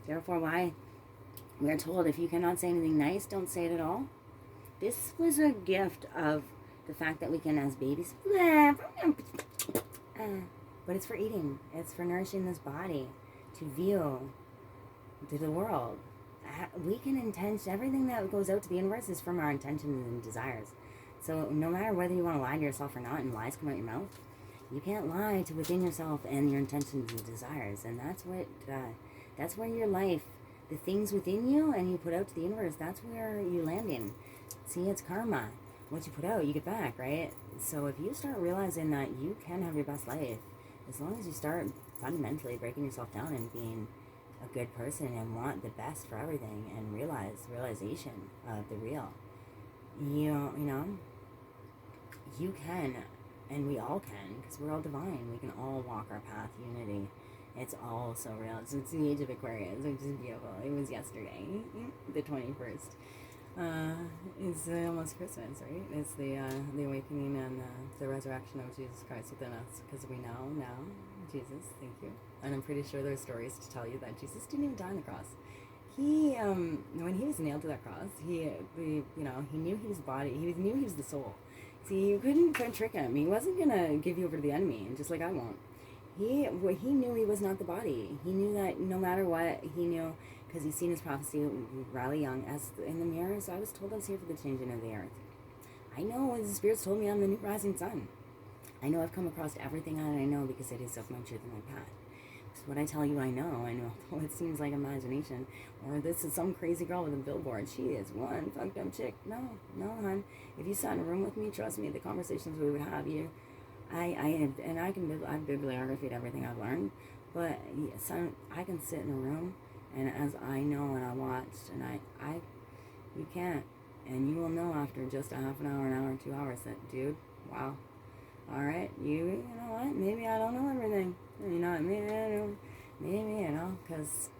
Therefore, why we are told if you cannot say anything nice, don't say it at all. This was a gift of the fact that we can, as babies, but it's for eating. It's for nourishing this body to view to the world. We can intention everything that goes out to the universe is from our intentions and desires. So no matter whether you want to lie to yourself or not, and lies come out your mouth, you can't lie to within yourself and your intentions and desires. And that's where your life, the things within you, and you put out to the universe. That's where you land in. See, it's karma. What you put out, you get back, right? So if you start realizing that you can have your best life, as long as you start fundamentally breaking yourself down and being a good person and want the best for everything and realization of the real, you know, you can, and we all can, because we're all divine. We can all walk our path, unity. It's all so real. It's the age of Aquarius, which is beautiful. It was yesterday, the 21st. It's almost Christmas, right? It's the awakening and the resurrection of Jesus Christ within us, because we know now Jesus. Thank you. And I'm pretty sure there's stories to tell you that Jesus didn't even die on the cross. He when he was nailed to that cross, he knew he was the body. He knew he was the soul. See, you couldn't trick him. He wasn't gonna give you over to the enemy, and just like I won't. He knew he was not the body. He knew that no matter what, he knew, because he's seen his prophecy really young, as in the mirror. So I was told I was here for the changing of the earth. I know the spirits told me I'm the new rising sun. I know I've come across everything that I know because it is of my truth and my path. So what I tell you, I know. Although it seems like imagination, or this is some crazy girl with a billboard. She is one fucked up chick. No, hon. If you sat in a room with me, trust me, the conversations we would have, I've bibliographied everything I've learned, but I can sit in a room, and as I know and I watched, and you can't, and you will know after just a half an hour, 2 hours that, dude, wow, all right, you know what, maybe I don't know everything, maybe, because,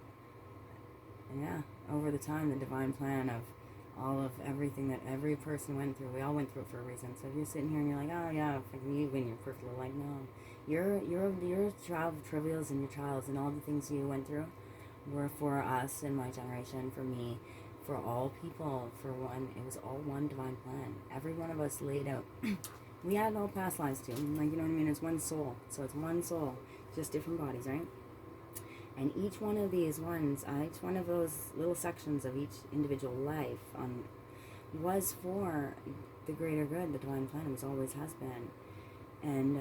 yeah, over the time, the divine plan of all of everything that every person went through, we all went through it for a reason. So if you're sitting here and you're like, oh yeah, you when you're perfectly, like, no, your trials and your trials and all the things you went through were for us in my generation, for me, for all people, for one. It was all one divine plan. Every one of us laid out. We had all past lives too. Like, you know what I mean? It's one soul. So it's one soul, just different bodies, right? And each one of these ones, each one of those little sections of each individual life was for the greater good. The divine plan was always has been. And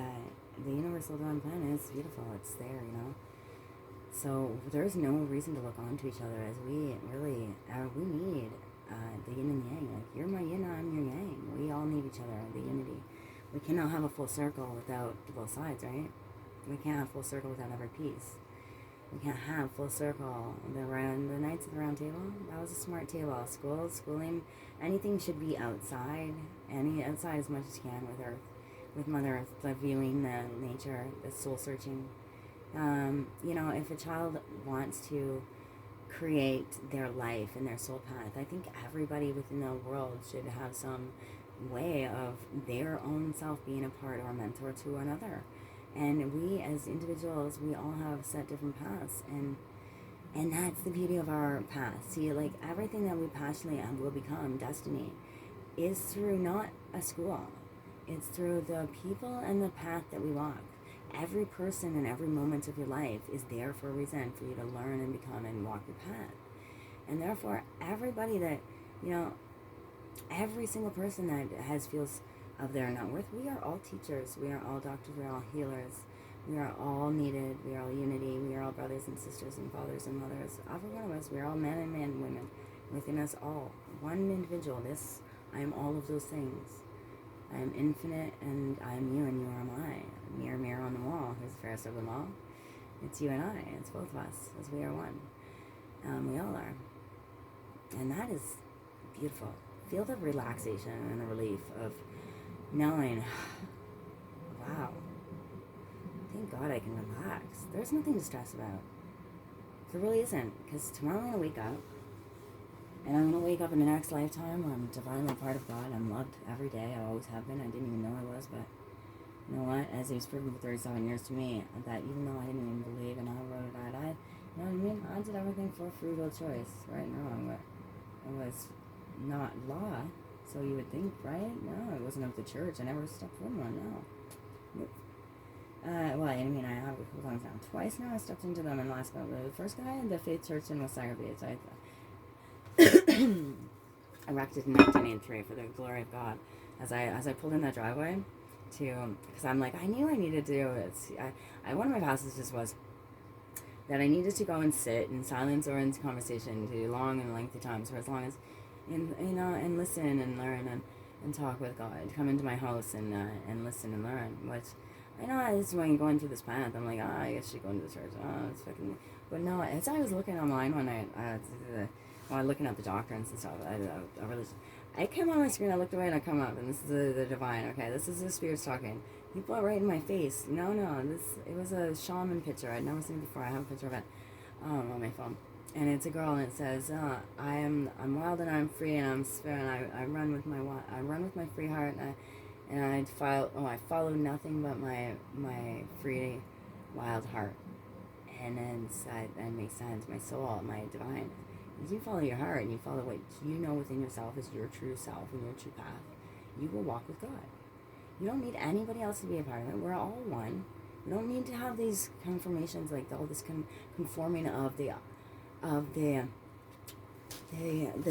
the universal divine plan is beautiful. It's there, So there's no reason to look on to each other, as we really, we need the yin and the yang. Like, you're my yin, I'm your yang. We all need each other, the unity. We cannot have a full circle without both sides, right? We can't have full circle without every piece. We can't have full circle. The Knights of the Round Table, that was a smart table. Schooling, anything should be outside. Outside as much as you can with Mother Earth, like viewing the nature, the soul searching. If a child wants to create their life and their soul path, I think everybody within the world should have some way of their own self being a part or a mentor to another. And we as individuals, we all have set different paths, and that's the beauty of our path. See, like, everything that we passionately will become, destiny, is through not a school. It's through the people and the path that we walk. Every person in every moment of your life is there for a reason, for you to learn and become and walk your path. And therefore, everybody that, every single person that feels of their not worth, we are all teachers, we are all doctors, we are all healers, we are all needed, we are all unity, we are all brothers and sisters and fathers and mothers. Every one of us, we are all men and women. Within us all, one individual. I am all of those things. I am infinite, and I am you, and you are I. Mirror, mirror on the wall, who's the fairest of them all? It's you and I. It's both of us, as we are one. We all are. And that is beautiful. Feel the relaxation and the relief of knowing, wow, thank God I can relax. There's nothing to stress about. There really isn't, because tomorrow I'm going to wake up, and I'm going to wake up in the next lifetime where I'm divinely part of God. I'm loved every day. I always have been. I didn't even know I was, but you know what? As it was proven for 37 years to me, that even though I didn't even believe in how I wrote it, You know what I mean? I did everything for free will choice, right and wrong, but it was not law, so you would think, right? No, it wasn't of the church. I never stepped foot in one, no. Nope. Well, I mean, I have a couple times now. Twice now I stepped into them in Alaska. The first guy, the Faith Church in Wasaga Beach, I erected in 1983 for the glory of God. As I pulled in that driveway because I'm like, I knew I needed to do it. One of my passages was that I needed to go and sit in silence or in conversation to long and lengthy times for as long as, and listen and learn and talk with God. Come into my house and listen and learn. Which I know I just when going through this path, I'm like, I guess I should go into the church. Oh, it's fucking. But no, as I was looking online one night, while looking at the doctrines and stuff, I came on my screen, I looked away, and I come up, and this is the divine. Okay, this is the spirits talking. You blow right in my face. No, it was a shaman picture. I'd never seen it before. I have a picture of it on my phone, and it's a girl, and it says, I'm wild and I'm free and I'm spirit. And I run with my free heart, and I follow nothing but my free, wild heart. And then that makes sense. My soul, my divine. As you follow your heart and you follow what you know within yourself is your true self and your true path, you will walk with God. You don't need anybody else to be a part of it. We're all one. We don't need to have these confirmations, like all this conforming of the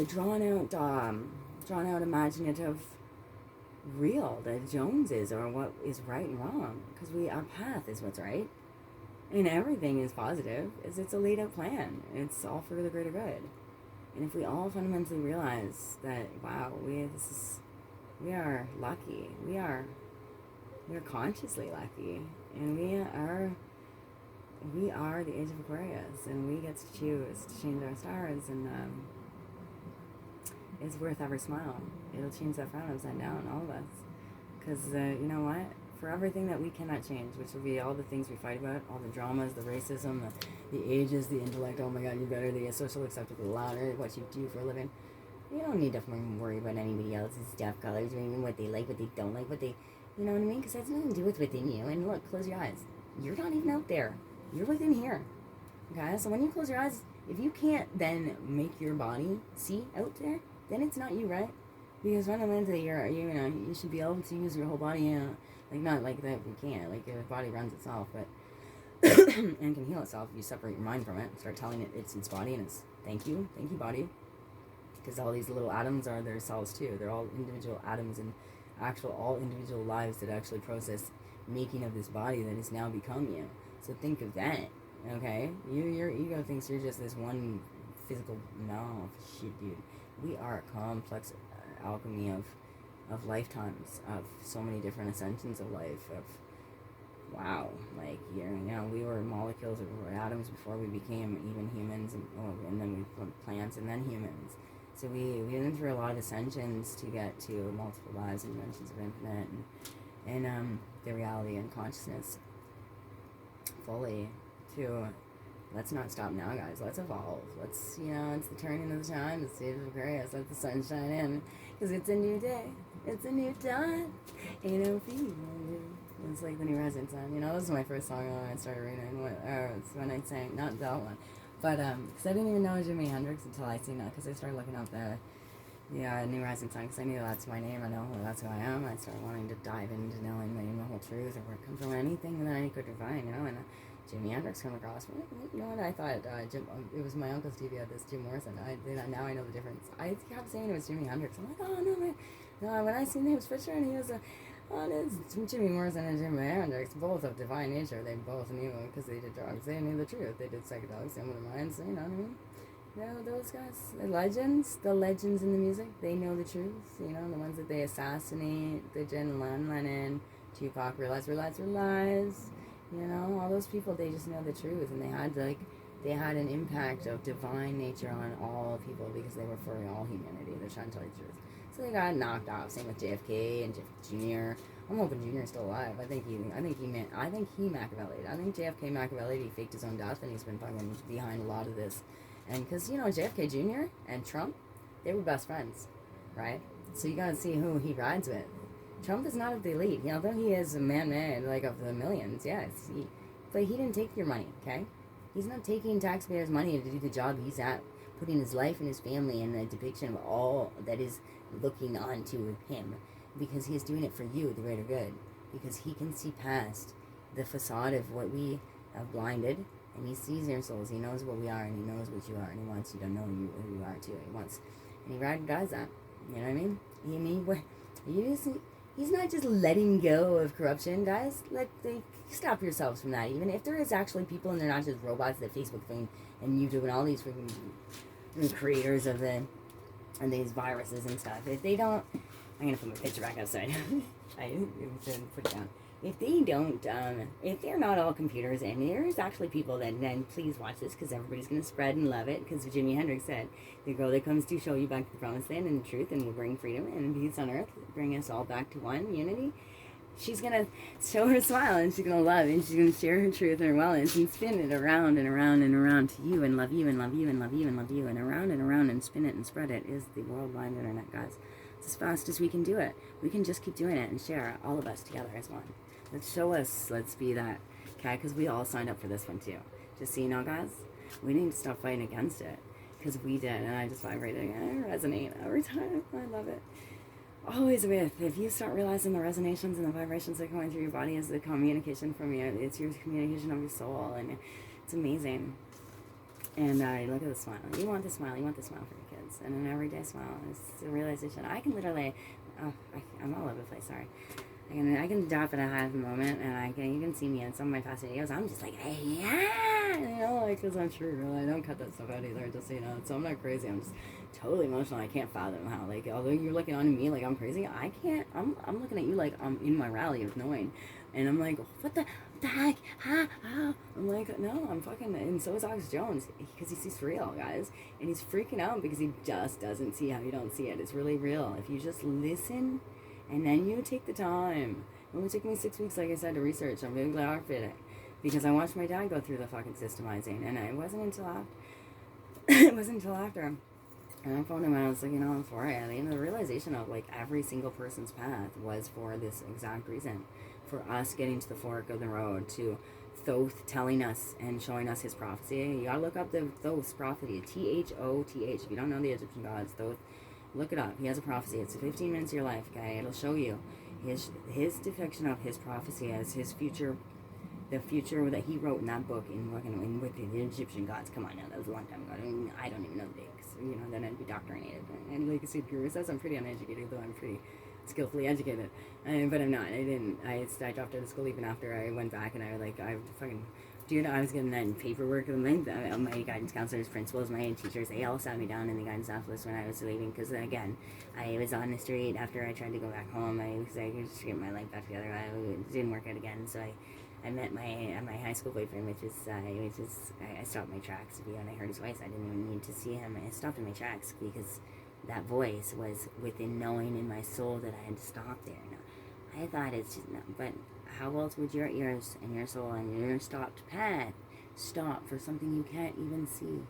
drawn out imaginative real that Jones is, or what is right and wrong, because our path is what's right. And everything is positive. It's a laid out plan. It's all for the greater good. And if we all fundamentally realize that, wow, we are lucky. We're consciously lucky, and we are the age of Aquarius, and we get to choose to change our stars, and it's worth every smile. It'll change that frown upside down, all of us. Because you know what? For everything that we cannot change, which will be all the things we fight about, all the dramas, the racism, the ages, the intellect, oh my god, you better, the social acceptable louder, what you do for a living. You don't need to worry about anybody else's stuff, colors, or even what they like, what they don't like, you know what I mean? Because that's nothing to do with within you. And look, close your eyes. You're not even out there. You're within here. Okay? So when you close your eyes, if you can't then make your body see out there, then it's not you, right? Because fundamentally, you should be able to use your whole body, like not like that we can't. Like your body runs itself, but and can heal itself if you separate your mind from it, start telling it it's its body and it's thank you body, because all these little atoms are their cells too. They're all individual atoms and all individual lives that actually process making of this body that has now become you. So think of that, okay? Your ego thinks you're just this one physical. No shit, dude. We are a complex alchemy of lifetimes, of so many different ascensions of life, wow, like, we were molecules or atoms before we became even humans, and then we were plants and then humans. So we went through a lot of ascensions to get to multiple lives and dimensions of infinite and the reality and consciousness fully to. Let's not stop now, guys. Let's evolve. Let's, it's the turning of the time. It's the age of Aquarius. Let the sun shine in. Because it's a new day. It's a new dawn. Ain't no feeling. It's like the New Rising Sun. This is my first song when I started reading. It's when I sang, not that one. But, because I didn't even know Jimi Hendrix until I seen that. Because I started looking up the New Rising Sun. Because I knew that's my name. I know that's who I am. I started wanting to dive into knowing the whole truth, or where it comes from, anything that I could divine, and Jimi Hendrix come across. You know what? I thought it was my uncle's TV had this Jim Morrison. Now I know the difference. I kept saying it was Jimi Hendrix. I'm like, oh no, man. No, when I seen his picture and he was it's Jimmy Morrison and Jimi Hendrix, both of divine nature. They both knew because they did drugs. They knew the truth. They did psychedelics, same with the minds. You know what I mean? Those guys, the legends in the music. They know the truth. The ones that they assassinate, the John Lennon, Tupac, realize. All those people, they just know the truth, and they had an impact of divine nature on all people because they were for all humanity. They're trying to tell you the truth. So they got knocked off. Same with JFK and Jr. I'm hoping Jr. is still alive. I think he Machiavellied. I think JFK Machiavellied. He faked his own death, and he's been fucking behind a lot of this. And because JFK Jr. and Trump, they were best friends, right? So you gotta see who he rides with. Trump is not of the elite, although he is a man-made, like, of the millions, yes. But he didn't take your money, okay? He's not taking taxpayers' money to do the job he's at, putting his life and his family in the depiction of all that is looking onto him, because he is doing it for you, the greater good, because he can see past the facade of what we have blinded, and he sees your souls. He knows what we are, and he knows what you are, and he wants you to know who you are too. And he does that. You know what I mean? He's not just letting go of corruption, guys. Stop yourselves from that. Even if there is actually people and they're not just robots that Facebook thing and YouTube and all these freaking creators of these viruses and stuff. If they don't, I'm gonna put my picture back outside. I didn't put it down. If they don't, if they're not all computers, and there's actually people that, then please watch this, because everybody's going to spread and love it, because Jimi Hendrix said, the girl that comes to show you back to the promised land and the truth and will bring freedom and peace on earth, bring us all back to one unity. She's going to show her smile, and she's going to love, and she's going to share her truth and her wellness, and spin it around and around and around to you, and love you, and love you, and love you, and love you, and around, and spin it and spread it is the worldwide internet, guys. It's as fast as we can do it. We can just keep doing it and share, all of us together as one. Let's show us, let's be that, okay? Because we all signed up for this one too. Just so you know, guys, we need to stop fighting against it, because we did, and I just vibrated, and I resonate every time. I love it. Always with, if you start realizing the resonations and the vibrations that are going through your body is the communication from you, it's your communication of your soul, and it's amazing. And look at the smile. You want the smile. You want the smile for your kids, and an everyday smile. It's the realization. I can literally, I'm all over the place. Sorry. I can drop it at a moment, and you can see me in some of my past videos. I'm just like, hey, yeah, you know, like, because I'm sure, I don't cut that stuff out either, just so you know. So I'm not crazy. I'm just totally emotional. I can't fathom how, like, although you're looking on me like I'm crazy, I can't. I'm looking at you like I'm in my rally of knowing, and I'm like, what the heck? I'm like, no, I'm fucking. And so is Alex Jones, because he sees real, guys, and he's freaking out because he just doesn't see how you don't see it. It's really real if you just listen. And then you take the time. It only took me 6 weeks, like I said, to research. I'm really glad I did it, because I watched my dad go through the fucking systemizing, and it wasn't until after. And I phoned him, and I was like, I'm for it. And the realization of, like, every single person's path was for this exact reason, for us getting to the fork of the road, to Thoth telling us and showing us his prophecy. You gotta look up the Thoth's prophecy, Thoth. If you don't know the Egyptian gods, Thoth. Look it up. He has a prophecy. It's 15 minutes of your life, okay? It'll show you his depiction of his prophecy as his future, the future that he wrote in that book with the Egyptian gods. Come on now, that was a long time ago. I don't even know the dates. Then I'd be doctrinated. And like I said, Guru says I'm pretty uneducated, though I'm pretty skillfully educated. But I'm not. I dropped out of school even after I went back, and I fucking... Dude, I was getting that paperwork, and my guidance counselors, principals, my teachers, they all sat me down in the guidance office when I was leaving, because, again, I was on the street after I tried to go back home. I was just to get my life back together. It didn't work out again, so I met my high school boyfriend, which is I stopped my tracks. When I heard his voice, I didn't even need to see him. I stopped in my tracks, because that voice was within knowing in my soul that I had to stop there. I thought it's just, but how else would your ears and your soul and your stopped path stop for something you can't even see?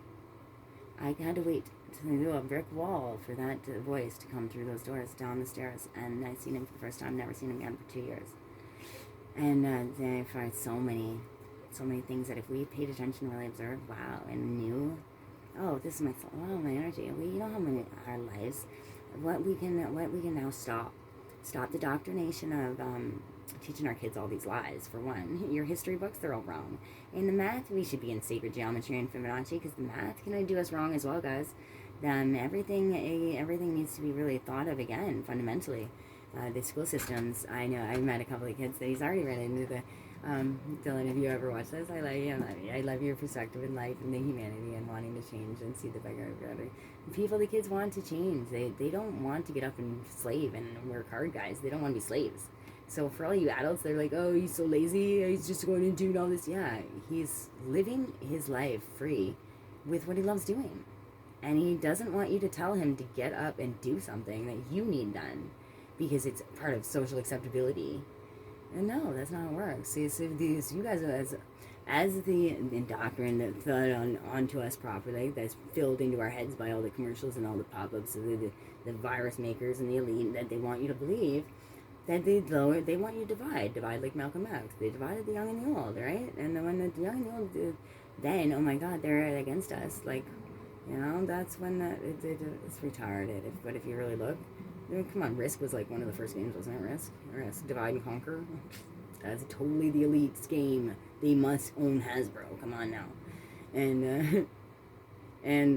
I had to wait to a brick wall for that voice to come through those doors, down the stairs, and I seen him for the first time, never seen him again for 2 years. And then I find so many things that if we paid attention, really observed, wow, and knew, oh, this is my soul, wow, my energy. You know how many our lives, what we can now stop the doctrination of teaching our kids all these lies. For one, your history books, they're all wrong. In the math, we should be in sacred geometry and Fibonacci, because the math can do us wrong as well, guys. Everything needs to be really thought of again, fundamentally. The school systems, I know, I've met a couple of kids that he's already run into the, Dylan, have you ever watched this? I love your perspective in life and the humanity and wanting to change and see the bigger picture. The kids want to change. They don't want to get up and slave and work hard, guys. They don't want to be slaves. So for all you adults, they're like, oh, he's so lazy, he's just going to do all this. Yeah, he's living his life free with what he loves doing. And he doesn't want you to tell him to get up and do something that you need done, because it's part of social acceptability. And no, that's not how it works. See, so you guys, as the doctrine that's fed onto us properly, that's filled into our heads by all the commercials and all the pop-ups of the virus makers and the elite, that they want you to believe, that they want you to divide like Malcolm X. They divided the young and the old, right? And when the young and the old then, oh my God, they're against us. Like, that's when it's retarded. But if you really look, I mean, come on, Risk was like one of the first games, wasn't it? Risk, Divide and Conquer. That's totally the elite's game. They must own Hasbro. Come on now. And and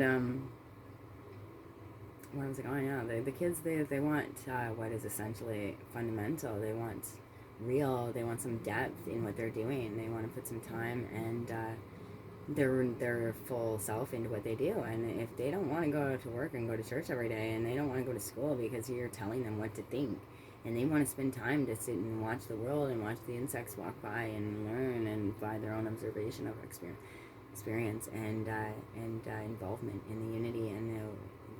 where was it going? Yeah, the kids, they want what is essentially fundamental. They want real. They want some depth in what they're doing. They want to put some time and their full self into what they do. And if they don't want to go to work and go to church every day, and they don't want to go to school because you're telling them what to think, and they want to spend time to sit and watch the world and watch the insects walk by and learn and by their own observation of experience and involvement in the unity and the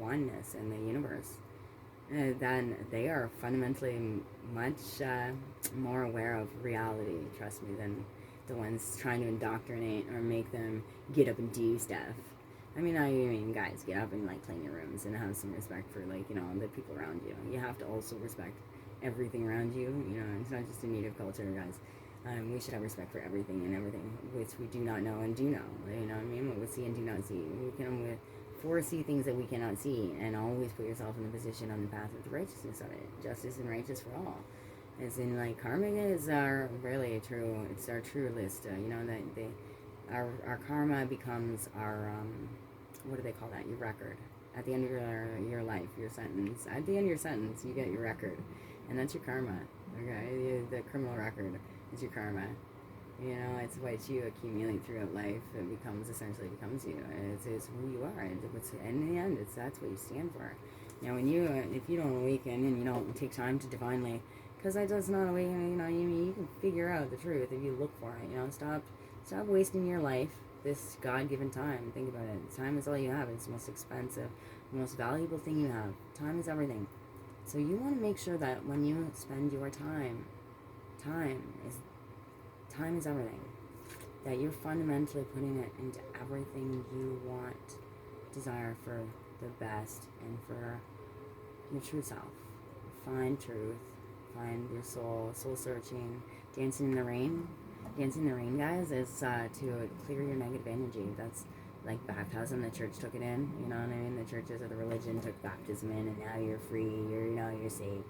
oneness and the universe, then they are fundamentally much more aware of reality, trust me, than the ones trying to indoctrinate or make them get up and do stuff. I mean, guys, get up and like clean your rooms and have some respect for the people around you. You have to also respect everything around you. It's not just a native culture, guys. We should have respect for everything and everything which we do not know and do know. You know what I mean? What we see and do not see. We can foresee things that we cannot see, and always put yourself in the position on the path of the righteousness of it. Justice and righteous for all. As in, like, karma is our really true. It's our true list. Our karma becomes our what do they call that? Your record. At the end of your life, your sentence. At the end of your sentence, you get your record, and that's your karma. Okay, the criminal record is your karma. It's what you accumulate throughout life. It essentially becomes you. It's who you are. And in the end, that's what you stand for. If you don't awaken and you don't take time to divinely, because that does not awaken. You can figure out the truth if you look for it. Stop wasting your life, this God-given time. Think about it. Time is all you have. It's the most expensive, the most valuable thing you have. Time is everything. So you want to make sure that when you spend your time is everything. That you're fundamentally putting it into everything you want, desire for the best, and for your true self. Find truth, find your soul searching. Dancing in the rain. Dancing in the rain, guys, is to clear your negative energy. That's like baptism. The church took it in. You know what I mean? The churches of the religion took baptism in, and now you're free. You're saved,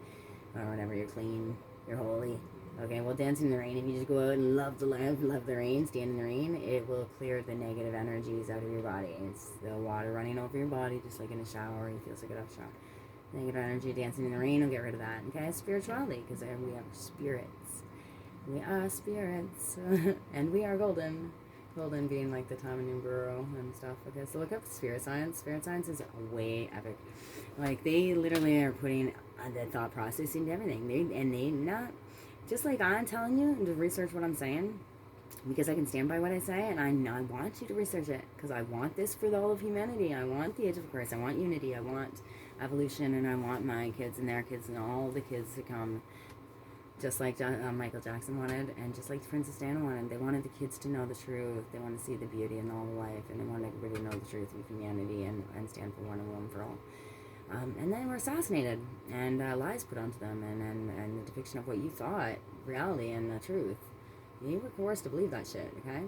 or whatever. You're clean. You're holy. Okay, well, dancing in the rain, if you just go out and love the rain, stand in the rain, it will clear the negative energies out of your body. It's the water running over your body, just like in a shower. You feel so good after shower. Negative energy, dancing in the rain will get rid of that. Okay, spirituality, because we have spirits. We are spirits, and we are golden. Golden being like the time in Burrow and stuff. Okay, so look up spirit science. Spirit science is way epic. Like, they literally are putting the thought process into everything. They not... Just like I'm telling you to research what I'm saying, because I can stand by what I say, and I want you to research it, because I want this for all of humanity. I want the age of Aquarius. I want unity. I want evolution, and I want my kids and their kids and all the kids to come, just like Michael Jackson wanted, and just like Princess Diana wanted. They wanted the kids to know the truth. They want to see the beauty in all of life, and they want everybody to know the truth of humanity and stand for one and one for all. And then we're assassinated, and lies put onto them, and the depiction of what you thought, reality and the truth. You were coerced to believe that shit, okay?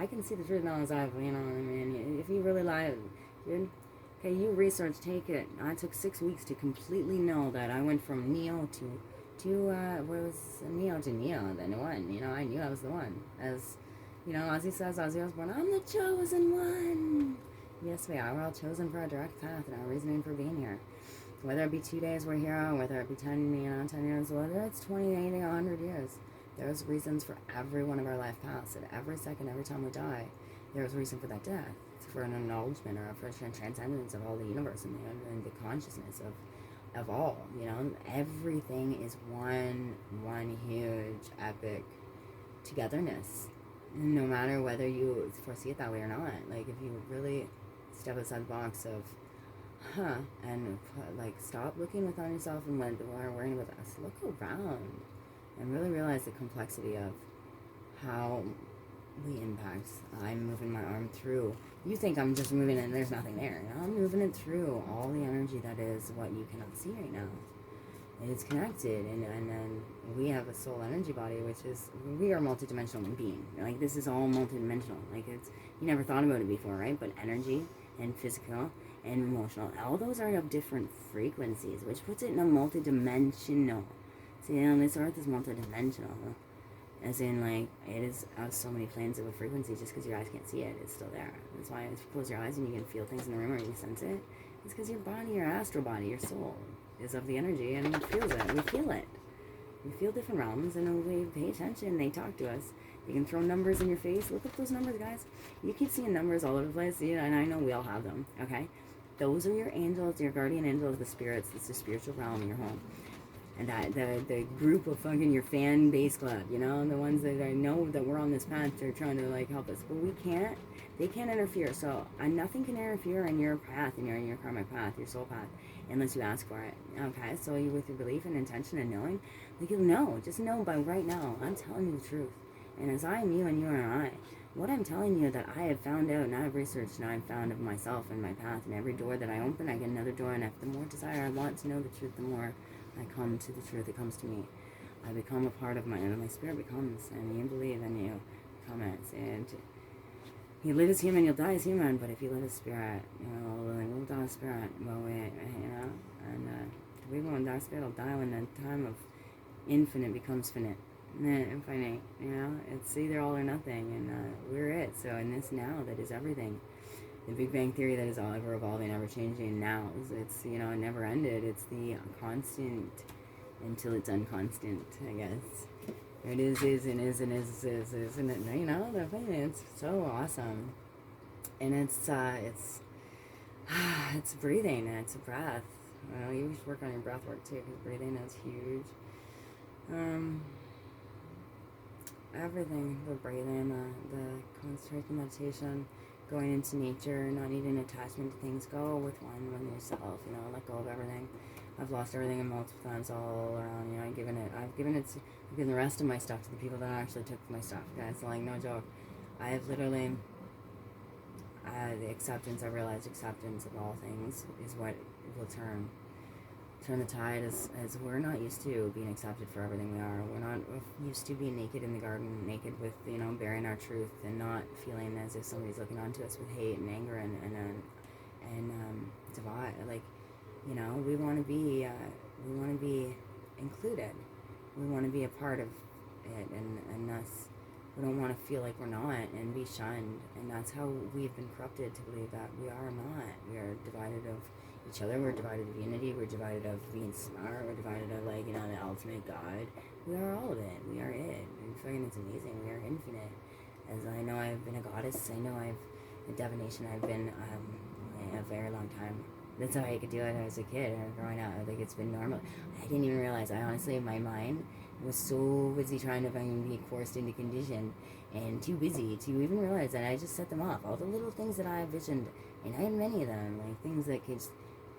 I can see the truth now as I've, if you really lie, dude, okay, you research, take it. I took 6 weeks to completely know that I went from Neo to Neo, the one, I knew I was the one. As, Ozzy says, Ozzy Osbourne, I'm the chosen one. Yes, we are. We're all chosen for our direct path and our reasoning for being here. Whether it be 2 days we're here, whether it be 10 years, whether it's 20, 80, 100 years, there's reasons for every one of our life paths. At every second, every time we die, there's a reason for that death. It's for an acknowledgement or for a transcendence of all the universe and the consciousness of all. Everything is one huge, epic togetherness. No matter whether you foresee it that way or not. Like, if you really step outside the box of and stop looking within yourself and worrying about us. Look around and really realize the complexity of how we impact. I'm moving my arm through. You think I'm just moving it and there's nothing there. I'm moving it through all the energy that is what you cannot see right now. it's connected, and then we have a soul energy body, which is, we are a multidimensional being. Like, this is all multidimensional. Like, it's, you never thought about it before, right? But energy and physical and emotional, all those are of different frequencies, which puts it in a multidimensional. See, this earth is multidimensional, as in, like, it is of so many planes of a frequency. Just because your eyes can't see it, it's still there. That's why if you close your eyes and you can feel things in the room, or you can sense it, it's because your body, your astral body, your soul is of the energy and feels it. We feel it. We feel different realms, and we pay attention. They talk to us. You can throw numbers in your face. Look at those numbers, guys. You keep seeing numbers all over the place, yeah, and I know we all have them, okay? Those are your angels, your guardian angels, the spirits. It's the spiritual realm in your home. And that the group of fucking your fan base club, you know, the ones that I know that we're on this path, they're trying to, like, help us. But we can't, they can't interfere. So nothing can interfere in your path, in your karmic path, your soul path, unless you ask for it. Okay, so you, with your belief and intention and knowing, like, you'll know. Just know by right now, I'm telling you the truth. And as I am you and you are I, what I'm telling you that I have found out and I have researched and I've found of myself and my path, and every door that I open, I get another door, and if the more desire I want to know the truth, the more I come to the truth. It comes to me. I become a part of my spirit becomes, and you believe and you become it. And you live as human, you'll die as human, but if you live as spirit, you know, we'll die as spirit. Well, you know, and we won't die spirit, will die when the time of infinite becomes finite. Infinite, you know, it's either all or nothing, and we're it. So in this now that is everything, the Big Bang Theory that is all ever evolving, ever changing now, it's, you know, it never ended. It's the constant until it's unconstant, I guess. It is, and isn't it? You know, the thing, it's so awesome, and it's it's breathing, and it's a breath. Well, you should work on your breath work too, because breathing is huge. Everything, the breathing, the concentration, meditation, going into nature, not needing attachment to things. Go with one yourself, you know, let go of everything. I've lost everything in multiple times all around, you know, I've given the rest of my stuff to the people that actually took my stuff, guys, like, no joke. I have literally, the acceptance, I realized acceptance of all things is what will turn the tide, as we're not used to being accepted for everything we are. We're not used to being naked in the garden, naked with, you know, bearing our truth and not feeling as if somebody's looking onto us with hate and anger and divide. Like, you know, we want to be included. We want to be a part of it, and us. We don't want to feel like we're not and be shunned, and that's how we've been corrupted to believe that we are not. We are divided of each other, we're divided of unity, we're divided of being smart, we're divided of, like, you know, the ultimate God. We are all of it. We are it. And fucking, it's amazing. We are infinite. As I know I've been a goddess, I know I've, in divination, I've been a very long time. That's how I could do it as a kid or growing up. Like, it's been normal. I didn't even realize. I honestly, my mind was so busy trying to fucking be forced into condition and too busy to even realize that I just set them off. All the little things that I visioned, and I had many of them, like things that could just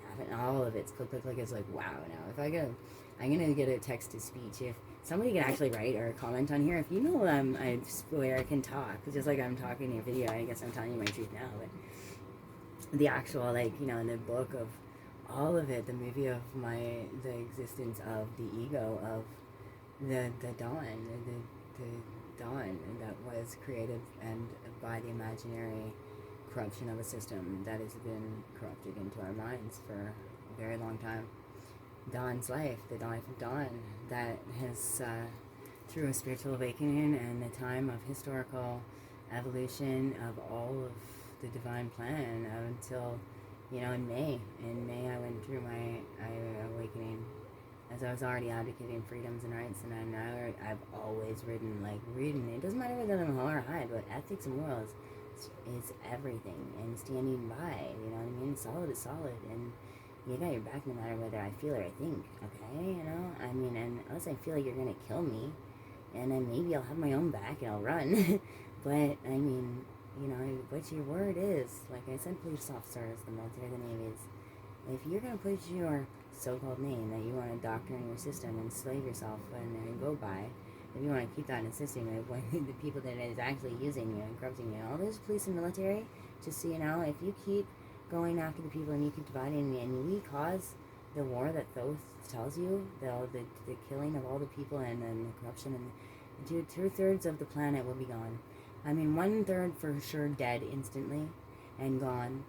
happen. All of it's click. It's like, wow. Now, if I go, I'm gonna get a text to speech. If somebody can actually write or comment on here, if you know I swear I can talk, just like I'm talking in your video. I guess I'm telling you my truth now, but the actual, like, you know, the book of all of it, the movie of the existence of the ego of the dawn, the dawn that was created and by the imaginary corruption of a system that has been corrupted into our minds for a very long time. Dawn's life, the life of Dawn, that has, through a spiritual awakening and the time of historical evolution of all of the divine plan until, you know, in May I went through my awakening, as I was already advocating freedoms and rights, and I've always ridden, it doesn't matter whether I'm whole or high, but ethics and morals is everything, and standing by, you know what I mean? Solid is solid, and you got your back no matter whether I feel or I think, okay, you know? I mean, and unless I feel like you're gonna kill me, and then maybe I'll have my own back and I'll run, but, I mean, you know, what your word is, like I said, police officers, the military, the navies, if you're gonna put your so-called name that you want to doctor in your system and slave yourself and go by, if you want to keep that in a system of the people that is actually using you and corrupting you, all those police and military, just so you know, if you keep going after the people and you keep dividing and we cause the war that Thoth tells you, the killing of all the people and the corruption, and dude, 2/3 of the planet will be gone. I mean, 1/3 for sure dead instantly and gone,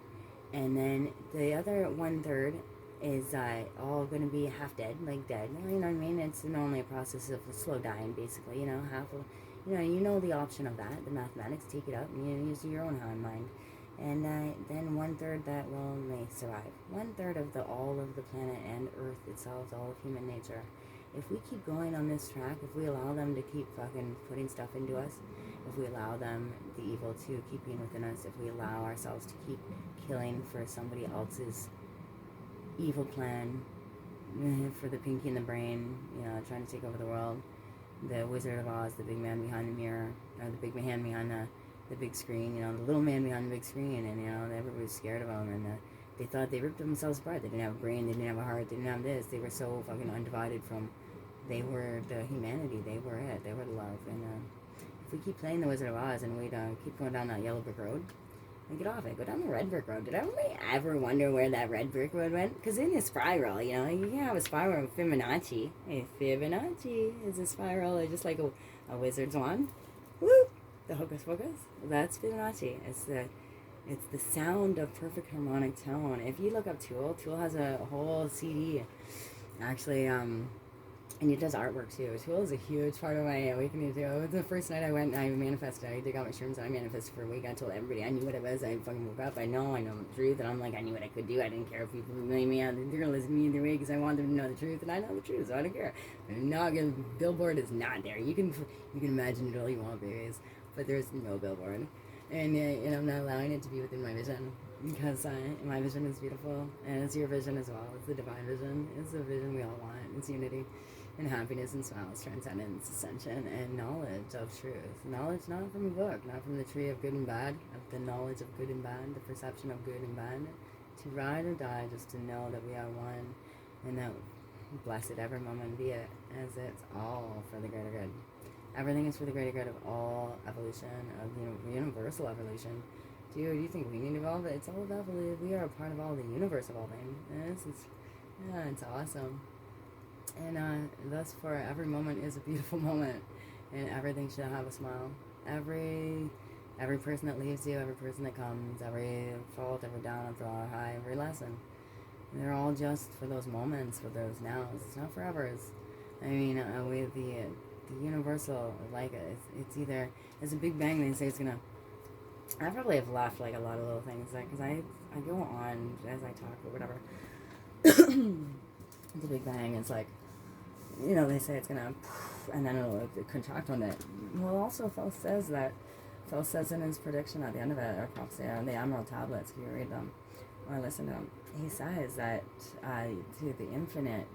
and then the other 1/3 is all going to be half dead, like dead. You know what I mean? It's normally a process of a slow dying, basically. You know, half of, you know the option of that, the mathematics. Take it up and you use your own mind. And then 1/3 that may survive. 1/3 of all of the planet and Earth itself, all of human nature. If we keep going on this track, if we allow them to keep fucking putting stuff into us, if we allow them, the evil, to keep being within us, if we allow ourselves to keep killing for somebody else's evil plan, for the pinky in the brain, you know, trying to take over the world, the Wizard of Oz, the big man behind the mirror, or the big man behind the big screen, you know, the little man behind the big screen, and, you know, everybody was scared of him, and they thought they ripped themselves apart. They didn't have a brain, they didn't have a heart, they didn't have this. They were so fucking undivided from, they were the humanity, they were it, they were the love. And if we keep playing the Wizard of Oz and we keep going down that yellow brick road, and get off it, go down the red brick road. Did everybody ever wonder where that red brick road went? Because in a spiral, you know, you can have a spiral of Fibonacci. Hey, Fibonacci is a spiral, just like a wizard's wand. Woo! The hocus pocus. That's Fibonacci. It's the sound of perfect harmonic tone. If you look up Tool has a whole CD, actually, and it does artwork too. Tool is a huge part of my awakening too. The first night I went, I manifested. I got mushrooms and I manifested for a week. I told everybody I knew what it was. I fucking woke up. I know the truth, and I'm like, I knew what I could do. I didn't care if people blame me out. They're gonna listen to me either way because I want them to know the truth, and I know the truth, so I don't care. I'm not gonna. Billboard is not there. You can imagine it all you want, babies, but there's no billboard, and I'm not allowing it to be within my vision. Because my vision is beautiful, and it's your vision as well. It's the divine vision. It's the vision we all want. It's unity, and happiness, and smiles, transcendence, ascension, and knowledge of truth. Knowledge not from a book, not from the tree of good and bad, of the knowledge of good and bad, the perception of good and bad. To ride or die, just to know that we are one, and that blessed every moment be it, as it's all for the greater good. Everything is for the greater good of all evolution, of universal evolution. Dude, you think we need to evolve? It's all about evolution. We are a part of all the universe evolving. It's awesome. And thus, for every moment is a beautiful moment, and everything should have a smile. Every person that leaves you, every person that comes, every fault, every down, every high, every lesson. They're all just for those moments, for those nows. It's not forever. I mean, with the universal, like it's either it's a big bang. They say it's gonna. I probably have left like a lot of little things, because I go on as I talk or whatever. It's a big bang. It's like, you know, they say it's gonna, and then it'll contract on it. Well, also Thoth says in his prediction at the end of it, or prophecy on the Emerald Tablets, if you read them or listen to them, he says that to the infinite,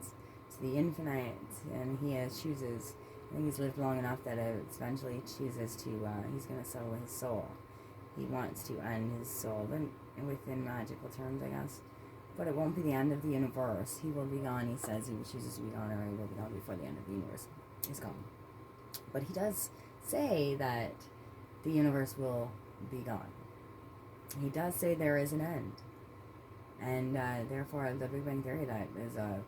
and he chooses. I think he's lived long enough that eventually chooses to. He's gonna settle his soul. He wants to end his soul, but within magical terms, I guess. But it won't be the end of the universe. He will be gone. He says he chooses to be gone, or he will be gone before the end of the universe. He's gone. But he does say that the universe will be gone. He does say there is an end. And therefore, the Big Bang Theory, that is a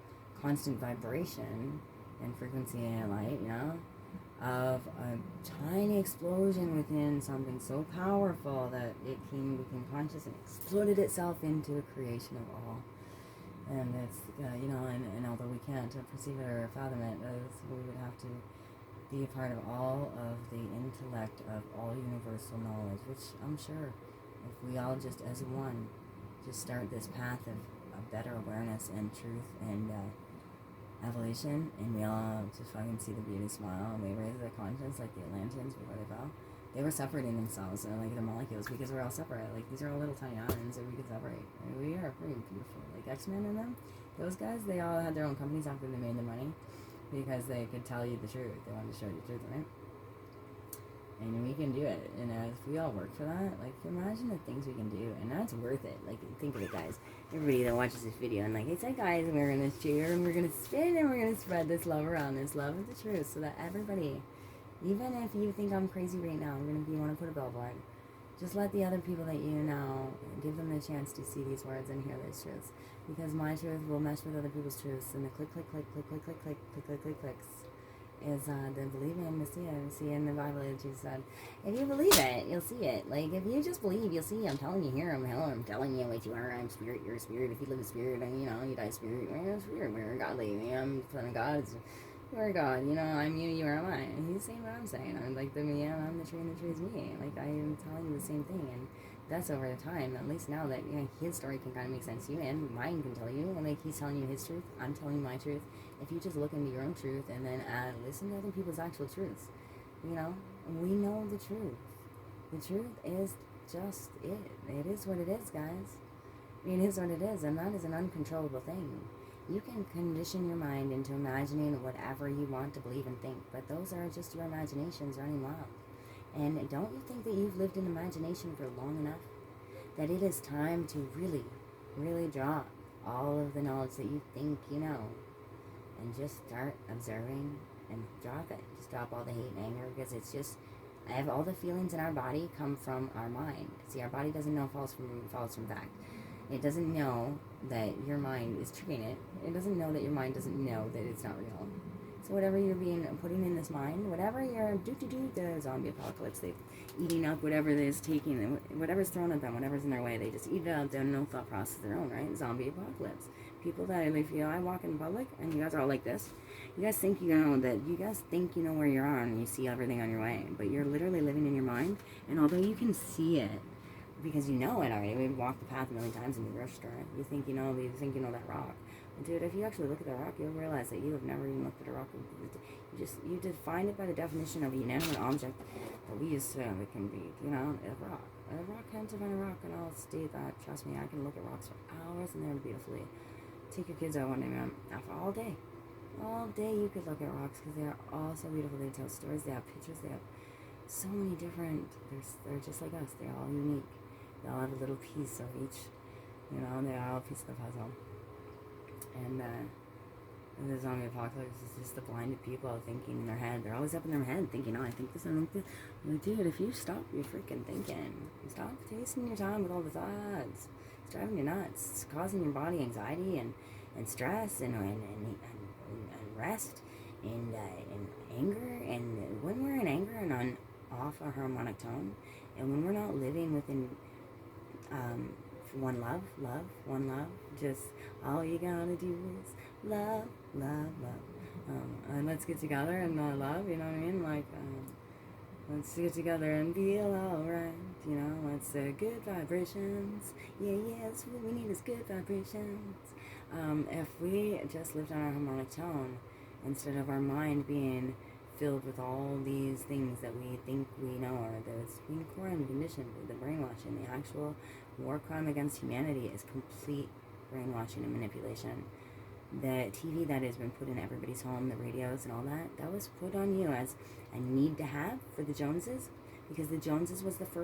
constant vibration and frequency and light, you know, of a tiny explosion within something so powerful that it became conscious and exploded itself into a creation of all. And it's, and although we can't perceive it or fathom it, we would have to be a part of all of the intellect of all universal knowledge, which I'm sure if we all just as one just start this path of better awareness and truth and evolution, and we all just fucking see the beauty, smile, and we raise their conscience like the Atlanteans before they fell. They were separating themselves, like the molecules, because we're all separate. Like, these are all little tiny islands that we can separate. And we are pretty beautiful. Like X-Men and them, those guys, they all had their own companies after they made their money, because they could tell you the truth. They wanted to show you the truth, right? And we can do it. And if we all work for that, like, imagine the things we can do. And that's worth it. Like, think of it, guys. Everybody that watches this video, and like, it's like, guys, we're going to cheer, and we're going to spin, and we're going to spread this love around, this love of the truth, so that everybody, even if you think I'm crazy right now, I'm going to want to put a billboard. Just let the other people that you know, give them the chance to see these words and hear these truths. Because my truth will mesh with other people's truths, and the click, click, click, click, click, click, click, click, click, click, clicks is the believe in, to see it. See, in the Bible, Jesus said, if you believe it, you'll see it. Like, if you just believe, you'll see. I'm telling you, hear him. Hell, I'm telling you what you are. I'm spirit, you're a spirit. If you live in spirit, and, you die spirit, you're a spirit. We're godly. I'm the son of God. You are God, I'm you, you are mine. And he's saying what I'm saying. I'm like I'm the tree and the tree is me. Like, I am telling you the same thing, and that's over the time. At least now that his story can kind of make sense to you, and mine can tell you. And like, he's telling you his truth, I'm telling you my truth. If you just look into your own truth and then listen to other people's actual truths, we know the truth. The truth is just it. It is what it is, guys. It is what it is, and that is an uncontrollable thing. You can condition your mind into imagining whatever you want to believe and think, but those are just your imaginations running wild. And don't you think that you've lived in imagination for long enough that it is time to really, really drop all of the knowledge that you think you know and just start observing and drop it. Just drop all the hate and anger, because it's just, all the feelings in our body come from our mind. See, our body doesn't know false from fact. It doesn't know that your mind is tricking it. It doesn't know that your mind doesn't know that it's not real. So whatever you're putting in this mind, whatever you're the zombie apocalypse, they're eating up whatever is taking them, whatever's thrown at them, whatever's in their way, they just eat it up. They have no thought process of their own, right? Zombie apocalypse. People that, if I walk in public and you guys are all like this, you guys think you know where you are and you see everything on your way, but you're literally living in your mind. And although you can see it, because you know it already. We've walked the path a million times in the grocery store. You think you know that rock. But dude, if you actually look at that rock, you'll realize that you have never even looked at a rock. You define it by the definition of a inanimate object that we assume it can be, a rock. A rock can't define a rock, and I'll state that. Trust me, I can look at rocks for hours and they're beautifully. Take your kids out one day, man. All day. All day you could look at rocks because they are all so beautiful. They tell stories, they have pictures, they have so many different, they're just like us. They're all unique. They all have a little piece of each, they're all a piece of the puzzle. And the zombie apocalypse is just the blinded people thinking in their head. They're always up in their head thinking, I think this, I think this. Like, dude, if you stop your freaking thinking, stop wasting your time with all the thoughts. It's driving you nuts. It's causing your body anxiety and stress and rest and anger. And when we're in anger and off a harmonic tone, and when we're not living within one love, just all you gotta do is love. And let's get together and love, you know what I mean? Like, let's get together and feel alright, let's good vibrations. Yes, what we need is good vibrations. If we just lived on our harmonic tone, instead of our mind being filled with all these things that we think we know, or that's being core and conditioned, the brainwashing, the actual war crime against humanity is complete brainwashing and manipulation. The TV that has been put in everybody's home, the radios and all that was put on you as a need to have for the Joneses, because the Joneses was the first